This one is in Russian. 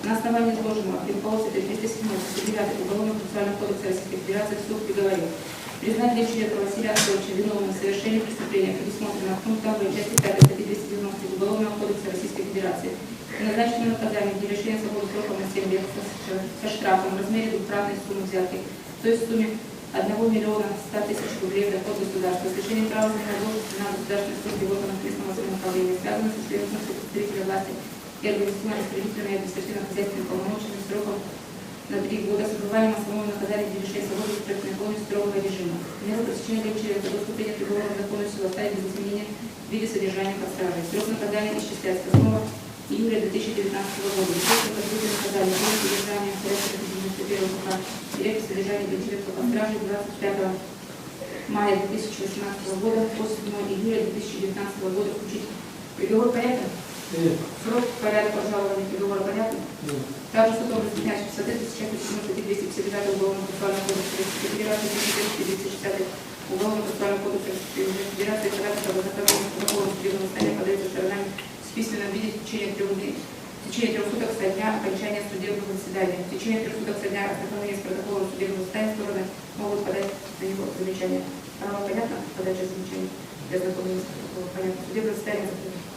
На основании изложенного руководство 307-309 Уголовного процессуального кодекса Российской Федерации суд приговорил признать Гончаренко Василия Анатольевича виновным в совершении преступления, предусмотренного пунктом В части 5 статьи 290 Уголовного кодекса Российской Федерации, и назначено наказание в виде лишения свободы сроком на 7 лет со штрафом в размере двукратной суммы взятки, то есть в сумме 1 100 000 000 рублей в доход государства, с лишением права занимать должности на государственной службе в органах местного самоуправления, связанных с членством представителя власти и организационно-распределительными административно-хозяйственными полномочиями сроком на 3 года с отбыванием основного наказания в виде лишения свободы с полностью строгого режима. Меру пресечения Гончаренко до вступления приговора в законную силу оставить без изменения в виде содержания под стражей. Срок наказания исчисляется с 8 июля 2019 года. После отбытия наказания по содержанию в порядке 91 КК директор содержания Гончаренко под стражей 25 мая 2018 года по 7 июля 2019 года включительно. Приговор порядка? Нет. Срок порядка обжалования приговора порядка? Нет. Также судом разъясняющий в соответствии с частью 259 Уголовного процессуального кодекса Российской Федерации, 260 Уголовного процессуального кодекса Российской Федерации, ходатайство об ознакомлении с протоколом судебного заседания подается сторонами в письменном виде в течение 3 суток со дня окончания судебного заседания. В течение 3 суток со дня ознакомления с протоколом судебного заседания стороны могут подать на него замечания. Понятно? Подача замечаний для ознакомления с протоколом. Понятно. Судебное заседание закрыто.